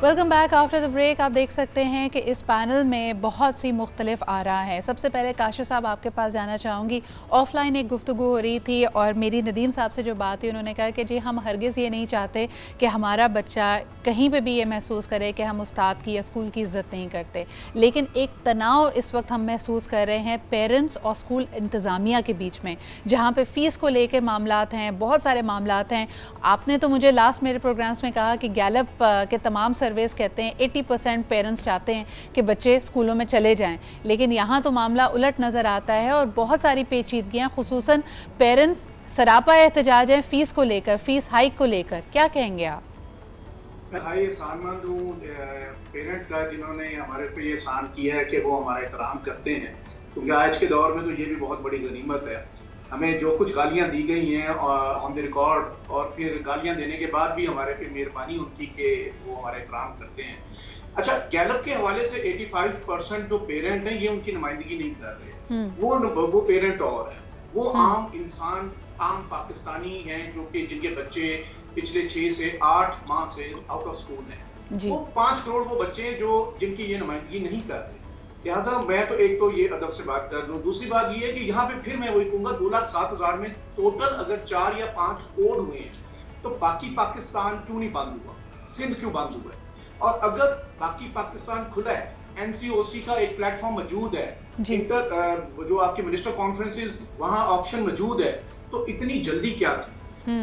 Welcome back after the break. आप देख सकते हैं कि इस पैनल में बहुत सी मुख्तलिफ आ रहा है। सबसे पहले काशिफ साहब आपके पास जाना चाहूँगी। ऑफलाइन एक गुफ्तगू हो रही थी और मेरी नदीम साहब से जो बात हुई, उन्होंने कहा कि जी हम हरगिज़ ये नहीं चाहते कि हमारा बच्चा कहीं पे भी ये महसूस करे कि हम उस्ताद की या स्कूल की इज़्ज़त नहीं करते, लेकिन एक तनाव इस वक्त हम महसूस कर रहे हैं पेरेंट्स और स्कूल इंतज़ामिया के बीच में, जहाँ पे फ़ीस को लेकर मामलात हैं, बहुत सारे मामलात हैं। आपने तो मुझे लास्ट मेरे प्रोग्राम्स में कहा कि गैलप के तमाम सर्वेस कहते हैं 80% पेरेंट्स चाहते हैं कि बच्चे स्कूलों में चले जाएं, लेकिन यहाँ तो मामला उलट नज़र आता है और बहुत सारी पेचीदगियाँ, खुसूसन पेरेंट्स सरापा एहतजाज हैं फ़ीस को लेकर, फ़ीस हाइक को लेकर। क्या कहेंगे आप? मैं भाई एहसानमंद हूँ पेरेंट का, जिन्होंने हमारे पे ये एहसान किया है कि वो हमारा एहतराम करते हैं, क्योंकि आज के दौर में तो ये भी बहुत बड़ी गनीमत है। हमें जो कुछ गालियाँ दी गई हैं ऑन द रिकॉर्ड, और फिर गालियाँ देने के बाद भी हमारे पे मेहरबानी उनकी कि वो हमारा एहतराम करते हैं। अच्छा, गैलप के हवाले से 85% जो पेरेंट हैं ये उनकी नुमाइंदगी नहीं कर रहे। वो पेरेंट और हैं, वो आम इंसान, आम पाकिस्तानी हैं जो कि जिनके बच्चे पिछले 6 से 8 माह से आउट ऑफ स्कूल हैं। वो 5 करोड़ वो बच्चे जो जिनकी ये नुमाइंदगी नहीं कर रहे। लिहाजा मैं तो एक तो ये अदब से बात कर दूं। दूसरी बात ये है कि यहाँ पे फिर मैं वही कहूंगा, 2,07,000 में टोटल अगर 4 या 5 कोड हुए हैं तो बाकी पाकिस्तान क्यों नहीं बंद हुआ? सिंध क्यों बंद हुआ है? और अगर बाकी पाकिस्तान खुला है, एनसीओसी का एक प्लेटफॉर्म मौजूद है, जो आपके मिनिस्टर कॉन्फ्रेंसेस वहां ऑप्शन मौजूद है, तो इतनी जल्दी क्या थी?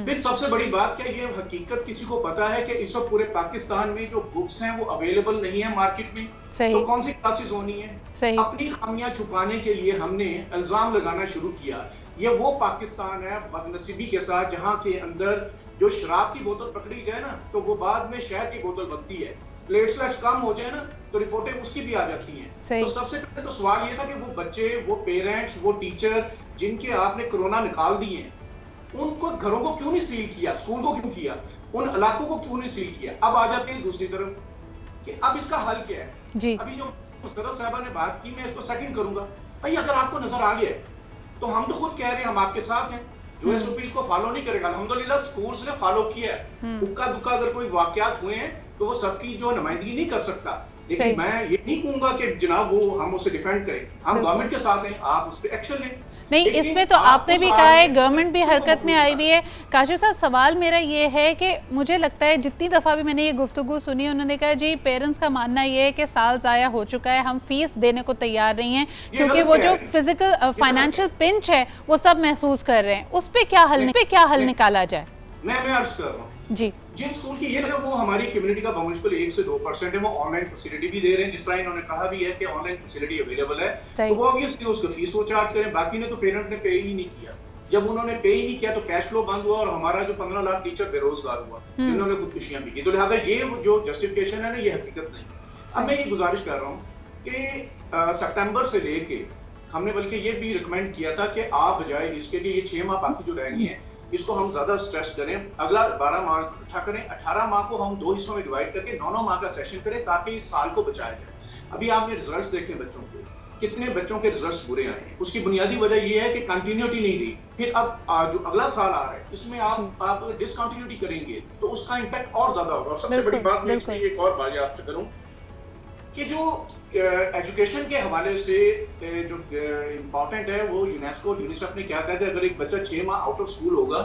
फिर सबसे बड़ी बात क्या, ये हकीकत किसी को पता है कि इस वक्त पूरे पाकिस्तान में जो बुक्स हैं वो अवेलेबल नहीं है मार्केट में। तो कौन सी क्लासेस होनी है? अपनी खामियां छुपाने के लिए हमने इल्जाम लगाना शुरू किया। ये वो पाकिस्तान है बदनसीबी के साथ जहां के अंदर जो शराब की बोतल पकड़ी जाए ना तो वो बाद में शहद की बोतल बनती है। प्लेटलेट्स कम हो जाए ना तो रिपोर्टें उसकी भी आ जाती हैं। तो सबसे पहले तो सवाल ये था कि वो बच्चे, वो पेरेंट्स, वो टीचर जिनके आपने कोरोना निकाल दिए हैं, उनको घरों को क्यों नहीं सील किया? स्कूल को क्यों किया? उन इलाकों को क्यों नहीं सील किया? अब आ जाते हैं दूसरी तरफ कि अब इसका हल क्या है जी। अभी जो मुशर्रफ साहबा ने बात की, मैं इसको सेकंड करूंगा। भाई अगर आपको नजर आ गया तो हम तो खुद कह रहे हैं हम आपके साथ हैं। जो एसओपीज को फॉलो नहीं करेगा, अल्हम्दुलिल्लाह स्कूल्स ने फॉलो किया है। हुक्का दुक्का अगर कोई वाकयात हुए हैं तो वो सबकी जो नुमाइंदगी नहीं कर सकता, लेकिन मैं ये नहीं कहूंगा कि जनाब वो हम उसे डिफेंड करें। हम गवर्नमेंट के साथ हैं, आप उस पर एक्शन लें। नहीं, इसमें तो आपने भी कहा है गवर्नमेंट भी हरकत में आई हुई है। काशिफ साहब, सवाल मेरा ये है कि मुझे लगता है जितनी दफ़ा भी मैंने ये गुफ्तगू सुनी, उन्होंने कहा जी पेरेंट्स का मानना ये है कि साल ज़ाया हो चुका है, हम फीस देने को तैयार नहीं हैं, क्योंकि वो जो फिजिकल फाइनेंशियल पिंच है वो सब महसूस कर रहे हैं। उस पर क्या हल निकाला जाए? मैं अर्ज कर रहा हूँ जी, जिन स्कूल की ये वो हमारी कम्युनिटी का बमुश्किल 1 से 2% है, वो ऑनलाइन फैसिलिटी भी दे रहे हैं, जिस तरह इन्होंने कहा भी है कि ऑनलाइन फैसिलिटी अवेलेबल है, तो वो ऑब्वियसली उसको फीस वो चार्ज करें। बाकी ने तो पेरेंट ने पे ही नहीं किया। जब उन्होंने पे ही नहीं किया तो कैश फ्लो बंद हुआ और हमारा जो 15 लाख टीचर बेरोजगार हुआ, जिन्होंने खुदकुशियां भी की। तो लिहाजा ये जो जस्टिफिकेशन है ना, ये हकीकत नहीं। अब मैं ये गुजारिश कर रहा हूँ कि सितंबर से लेके हमने बल्कि ये भी रिकमेंड किया था कि आप बजाय इसके लिए ये 6 माह बाकी जो रह गए हैं इसको हम ज्यादा स्ट्रेस करें, अगला 12 माह इकट्ठा करें, 18 माह को हम 2 हिस्सों में डिवाइड करके 9 माह का सेशन करें ताकि इस साल को बचाया जाए। अभी आपने रिजल्ट्स देखे बच्चों के, कितने बच्चों के रिजल्ट्स बुरे आए हैं। उसकी बुनियादी वजह यह है कि कंटिन्यूटी नहीं रही। फिर अब जो अगला साल आ रहा है इसमें आप डिसकंटिन्यूटी करेंगे तो उसका इम्पैक्ट और ज्यादा होगा। और सबसे बड़ी बात मैं इसलिए एक और बात आपसे करूं कि जो एजुकेशन के हवाले से जो इम्पोर्टेंट है वो यूनिसेफ ने क्या कहता है, अगर एक बच्चा 6 माह आउट ऑफ स्कूल होगा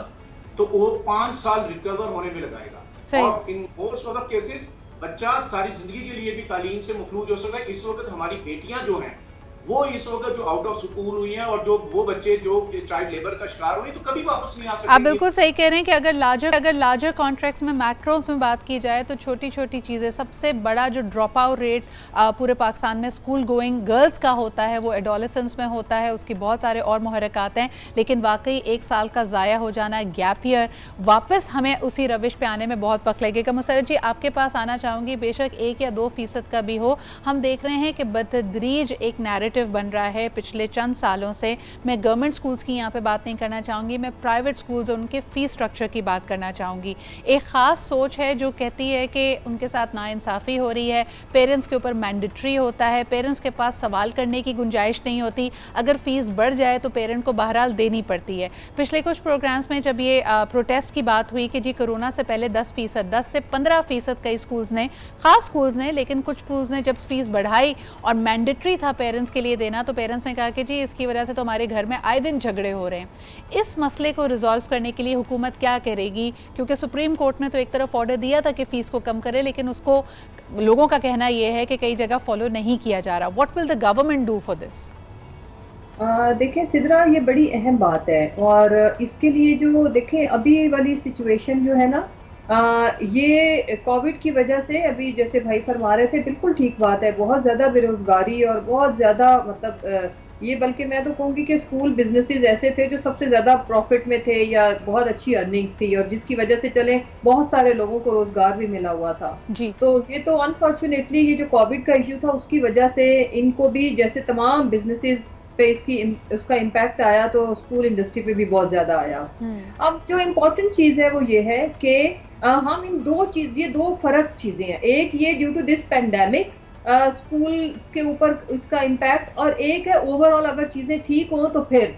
तो वो 5 साल रिकवर होने में लगाएगा। और in most of the cases बच्चा सारी जिंदगी के लिए भी तालीम से मफलूज हो सकता है। इस वक्त हमारी बेटियां जो हैं वो इस वक्त जो आउट ऑफ स्कूल हुई हैं और जो वो बच्चे जो चाइल्ड लेबर का शिकार हुए तो कभी वापस नहीं आ सकते। आप बिल्कुल सही कह रहे हैं कि अगर लार्जर कॉन्ट्रैक्ट्स में मैक्रोस में बात की जाए तो छोटी छोटी चीज़ें, सबसे बड़ा जो ड्रॉप आउट रेट पूरे पाकिस्तान में स्कूल गोइंग गर्ल्स का होता है वो एडोलेसेंस में होता है। उसकी बहुत सारे और मुहरकात हैं, लेकिन वाकई 1 साल का ज़ाया हो जाना, गैप ईयर, वापस हमें उसी रविश पे आने में बहुत वक्त लगेगा। मुसर्रत जी, आपके पास आना चाहूँगी। बेशक 1 या 2% का भी हो, हम देख रहे हैं कि बतदरीज एक नैरेटिव नैरेटिव बन रहा है पिछले चंद सालों से। मैं गवर्नमेंट स्कूल्स की यहाँ पे बात नहीं करना चाहूँगी, मैं प्राइवेट स्कूल्स और उनके फ़ीस स्ट्रक्चर की बात करना चाहूँगी। एक ख़ास सोच है जो कहती है कि उनके साथ नाइंसाफ़ी हो रही है, पेरेंट्स के ऊपर मैंडेटरी होता है, पेरेंट्स के पास सवाल करने की गुंजाइश नहीं होती, अगर फ़ीस बढ़ जाए तो पेरेंट को बहरहाल देनी पड़ती है। पिछले कुछ प्रोग्राम्स में जब ये प्रोटेस्ट की बात हुई कि जी कोरोना से पहले 10% 10 से 15% कई स्कूल्स ने, ख़ास स्कूल्स ने, लेकिन कुछ स्कूल्स ने जब फीस बढ़ाई और मैंडेटरी था पेरेंट्स के लिए देना, तो पेरेंट्स ने कहा कि जी इसकी वजह से तो हमारे घर में आए दिन झगड़े हो रहे हैं। इस मसले को रिजॉल्व करने के लिए हुकूमत क्या करेगी? क्योंकि सुप्रीम कोर्ट ने तो एक तरफ ऑर्डर दिया था कि फ़ीस को कम करे, लेकिन उसको लोगों का कहना यह है कि कई जगह फॉलो नहीं किया जा रहा। What will the government do for this? देखिए सिद्रा, ये बड़ी अहम बात है और इसके लिए जो देखें अभी वाली सिचुएशन जो है ना, ये कोविड की वजह से अभी जैसे भाई फरमा रहे थे, बिल्कुल ठीक बात है, बहुत ज़्यादा बेरोज़गारी और बहुत ज़्यादा मतलब ये बल्कि मैं तो कहूँगी कि स्कूल बिजनेसेस ऐसे थे जो सबसे ज़्यादा प्रॉफिट में थे या बहुत अच्छी अर्निंग्स थी और जिसकी वजह से चले बहुत सारे लोगों को रोज़गार भी मिला हुआ था जी। तो ये तो अनफॉर्चुनेटली ये जो कोविड का इश्यू था उसकी वजह से इनको भी जैसे तमाम बिजनेसेस पे उसका इम्पैक्ट आया, तो स्कूल इंडस्ट्री पे भी बहुत ज्यादा आया। अब जो इम्पोर्टेंट चीज है वो ये है कि हम इन ये दो फर्क चीजें हैं। एक ये due to this pandemic school के ऊपर इसका इम्पैक्ट, और एक है ओवरऑल अगर चीजें ठीक हो तो फिर।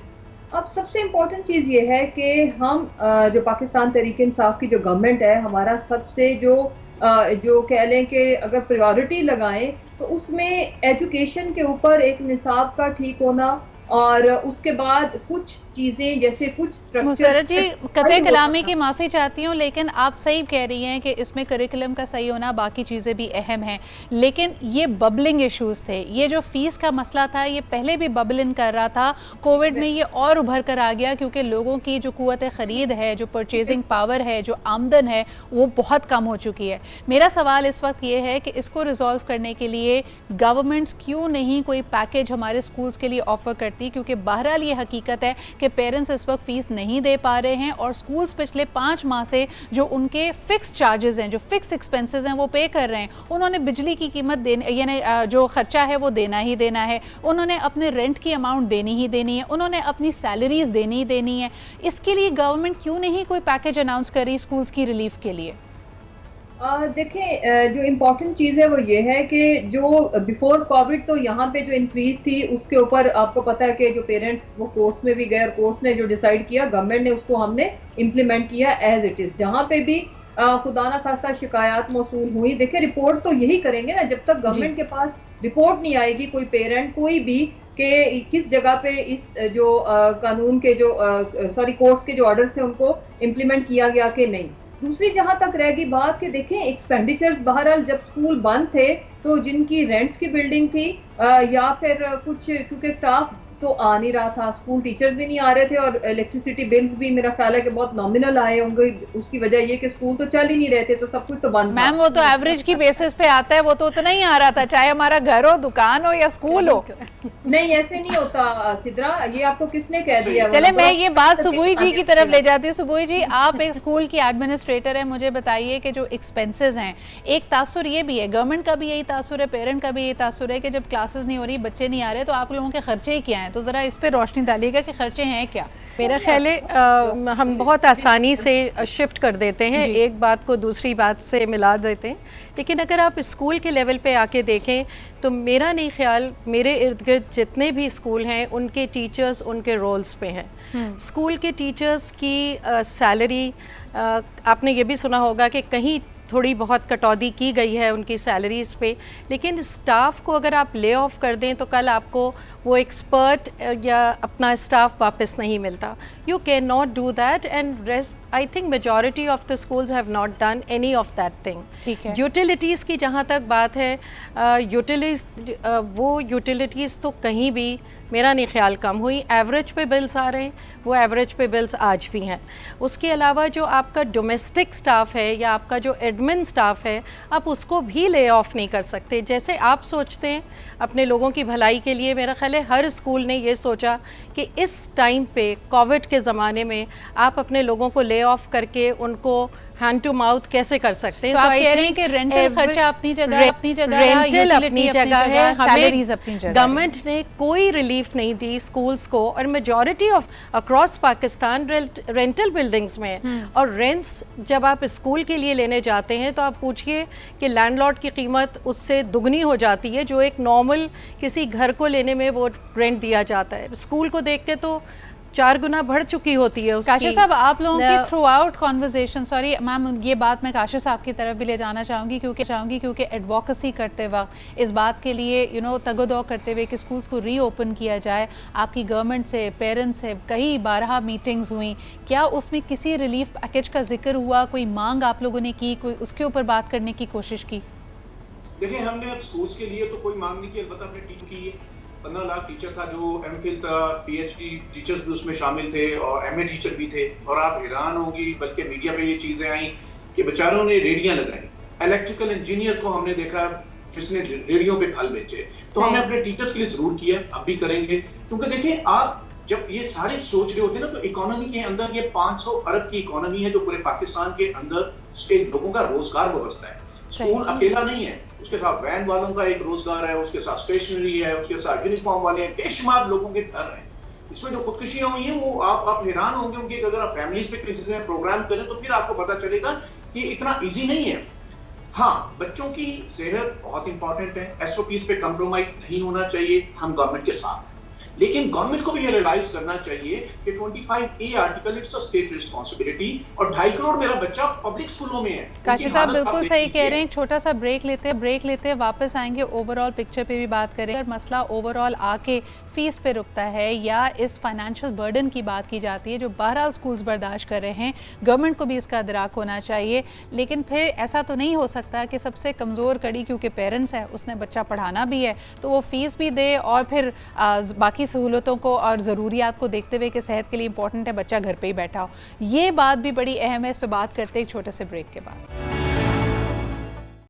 अब सबसे इम्पोर्टेंट चीज ये है कि हम जो पाकिस्तान तहरीक इंसाफ की जो गवर्नमेंट है, हमारा सबसे जो कह लें कि अगर प्रायोरिटी लगाएं तो उसमें एजुकेशन के ऊपर एक निसाब का ठीक होना और उसके बाद कुछ चीज़ें जैसे कुछ मुसर्रत जी, कतई कलामी की माफ़ी चाहती हूँ, लेकिन आप सही कह रही हैं कि इसमें करिकुलम का सही होना, बाकी चीज़ें भी अहम हैं, लेकिन ये बबलिंग इश्यूज़ थे। ये जो फ़ीस का मसला था ये पहले भी बबल इन कर रहा था, कोविड में ये और उभर कर आ गया क्योंकि लोगों की जो क़ुव्वत ख़रीद है, जो परचेजिंग पावर है, जो आमदन है, वो बहुत कम हो चुकी है। मेरा सवाल इस वक्त ये है कि इसको रिजॉल्व करने के लिए गवर्नमेंट्स क्यों नहीं कोई पैकेज हमारे स्कूल्स के लिए ऑफ़र करती, क्योंकि बहरहाल ये हकीकत है कि पेरेंट्स इस वक्त फ़ीस नहीं दे पा रहे हैं और स्कूल्स पिछले 5 माह से जो उनके फ़िक्स चार्जेस हैं, जो फ़िक्स एक्सपेंसेस हैं, वो पे कर रहे हैं। उन्होंने बिजली की कीमत देने, यानी जो ख़र्चा है वो देना ही देना है, उन्होंने अपने रेंट की अमाउंट देनी ही देनी है, उन्होंने अपनी सैलरीज देनी ही देनी है। इसके लिए गवर्नमेंट क्यों नहीं कोई पैकेज अनाउंस करी स्कूल्स की रिलीफ के लिए? देखें, जो इम्पोर्टेंट चीज़ है वो ये है कि जो बिफोर कोविड तो यहाँ पे जो इंक्रीज थी उसके ऊपर आपको पता है कि जो पेरेंट्स वो कोर्ट्स में भी गए और कोर्ट्स ने जो डिसाइड किया, गवर्नमेंट ने उसको हमने इम्प्लीमेंट किया एज इट इज़। जहाँ पे भी खुदा ना खास्ता शिकायत मौसूल हुई, देखिए रिपोर्ट तो यही करेंगे ना, जब तक गवर्नमेंट के पास रिपोर्ट नहीं आएगी, कोई पेरेंट कोई भी कि किस जगह पे इस जो कानून के जो कोर्ट्स के जो ऑर्डर्स थे उनको इम्प्लीमेंट किया गया कि नहीं। दूसरी जहां तक रहेगी बात कि देखें एक्सपेंडिचर्स बहरहाल जब स्कूल बंद थे तो जिनकी रेंट्स की बिल्डिंग थी या फिर कुछ क्योंकि स्टाफ तो आ नहीं रहा था, स्कूल टीचर्स भी नहीं आ रहे थे और इलेक्ट्रिसिटी बिल्स भी मेरा ख्याल है कि बहुत नॉमिनल आए होंगे। उसकी वजह ये कि स्कूल तो चल ही नहीं रहे थे तो सब कुछ तो बंद। मैम वो तो एवरेज की बेसिस पे आता है, वो तो उतना ही आ रहा था, चाहे हमारा घर हो, दुकान हो या स्कूल हो। नहीं ऐसे नहीं होता सिद्रा, ये आपको किसने कह दिया? चले मैं ये बात सुबुई जी की तरफ ले जाती हूँ। सुबुई जी, आप एक स्कूल की एडमिनिस्ट्रेटर है, मुझे बताइए कि जो एक्सपेंसेस हैं, एक तासुर ये भी है, गवर्नमेंट का भी यही तासुर है, पेरेंट का भी यही तासुर है कि जब क्लासेस नहीं हो रही, बच्चे नहीं आ रहे, तो आप लोगों के खर्चे ही क्या हैं? तो ज़रा इस पर रोशनी डालिएगा कि खर्चे हैं क्या। मेरा ख्याल है हम बहुत आसानी से शिफ्ट कर देते हैं, एक बात को दूसरी बात से मिला देते हैं, लेकिन अगर आप स्कूल के लेवल पे आके देखें तो मेरा नहीं ख्याल, मेरे इर्द गिर्द जितने भी स्कूल हैं उनके टीचर्स उनके रोल्स पे हैं। स्कूल के टीचर्स की सैलरी, आपने ये भी सुना होगा कि कहीं थोड़ी बहुत कटौती की गई है उनकी सैलरीज़ पे, लेकिन स्टाफ को अगर आप ले ऑफ कर दें तो कल आपको वो एक्सपर्ट या अपना स्टाफ वापस नहीं मिलता। You can not do that and rest I think majority of the schools have not done any of that thing. ठीक है। यूटिलिटीज़ की जहाँ तक बात है, वो यूटिलिटीज़ तो कहीं भी मेरा नहीं ख्याल कम हुई, एवरेज पे बिल्स आ रहे हैं, वो एवरेज पे बिल्स आज भी हैं। उसके अलावा जो आपका डोमेस्टिक स्टाफ है या आपका जो एडमिन स्टाफ है, आप उसको भी ले ऑफ नहीं कर सकते। जैसे आप सोचते हैं अपने लोगों की भलाई के लिए, मेरा ख्याल है हर स्कूल ने ये सोचा कि इस टाइम पे कोविड के ज़माने में आप अपने लोगों को ले ऑफ करके उनको हैंड टू माउथ कैसे कर सकते हैं। तो आप कह रहे हैं कि रेंटल खर्चा अपनी जगह रहा, रेंटल अपनी जगह है, सैलरीज अपनी जगह। गवर्नमेंट ने कोई रिलीफ नहीं दी स्कूल्स को, और majority of across Pakistan rental buildings में। और रेंट्स जब आप स्कूल के लिए लेने जाते हैं तो आप पूछिए कि लैंडलॉर्ड की कीमत उससे दुगनी हो जाती है जो एक नॉर्मल किसी घर को लेने में वो रेंट दिया जाता है। स्कूल को देख के तो 4 गुना बढ़ चुकी होती है उसकी। काशिफ साहब, आप लोगों की through out conversation, sorry ma'am, ये बात मैं काशिफ साहब की तरफ भी ले जाना चाहूँगी क्योंकि एडवोकेसी करते वक्त इस बात के लिए तगोदो करते हुए कि स्कूल्स को रीओपन किया जाए, आपकी गवर्नमेंट से, पेरेंट्स से कई 12 मीटिंग्स हुई, क्या उसमें किसी रिलीफ पैकेज का जिक्र हुआ, कोई मांग आप लोगों ने की, कोई उसके ऊपर बात करने की कोशिश की? देखिए, हमने अब स्कूल्स के लिए तो कोई मांग नहीं की, अलबत्ता अपने टीम की 15 लाख टीचर था, जो एमफिल था, पीएचडी टीचर्स भी उसमें शामिल थे और एमए टीचर भी थे। और आप हैरान होंगी, बल्कि मीडिया पे ये चीजें आई कि बेचारों ने रेडियां लगाई। इलेक्ट्रिकल इंजीनियर को हमने देखा जिसने रेडियो पे फल बेचे। तो हमने अपने टीचर्स के लिए जरूर किया, अब भी करेंगे। क्योंकि देखिए, आप जब ये सारे सोच रहे होते हैं ना, तो इकोनॉमी के अंदर ये 500 अरब की इकोनॉमी है जो पूरे पाकिस्तान के अंदर के लोगों का रोजगार व्यवस्था है। स्कूल अकेला नहीं है, उसके साथ वैन वालों का एक रोजगार है, उसके साथ स्टेशनरी है, उसके साथ यूनिफॉर्म वाले हैं, बेशुमार लोगों के घर हैं। इसमें जो खुदकुशियां हुई हैं वो आप हैरान होंगे उनके, अगर आप फैमिलीज पे किसी में प्रोग्राम करें तो फिर आपको पता चलेगा कि इतना इजी नहीं है। हाँ, बच्चों की सेहत बहुत इंपॉर्टेंट है, एसओपीज पे कॉम्प्रोमाइज नहीं होना चाहिए, हम गवर्नमेंट के साथ हैं। लेकिन गवर्नमेंट को भी ये रियलाइज करना चाहिए कि 25A article it's a state responsibility, और 2.5 करोड़ मेरा बच्चा पब्लिक स्कूलों में है। काशिफ साहब बिल्कुल सही कह रहे हैं। छोटा सा ब्रेक लेते हैं, वापस आएंगे, ओवरऑल पिक्चर पे भी बात करें। अगर मसला ओवरऑल आके फीस पे रुकता है या इस फाइनेंशियल बर्डन की बात की जाती है जो बहरहाल स्कूल्स बर्दाश्त कर रहे हैं, गवर्नमेंट को भी इसका अदराक होना चाहिए। लेकिन फिर ऐसा तो नहीं हो सकता कि सबसे कमज़ोर कड़ी क्योंकि पेरेंट्स है, उसने बच्चा पढ़ाना भी है तो वो फीस भी दे और फिर बाकी सहूलतों को और ज़रूरियात को देखते हुए कि सेहत के लिए इंपॉर्टेंट है, बच्चा घर पे ही बैठा हो। ये बात भी बड़ी अहम है, इस पे बात करते हैं एक छोटे से ब्रेक के बाद।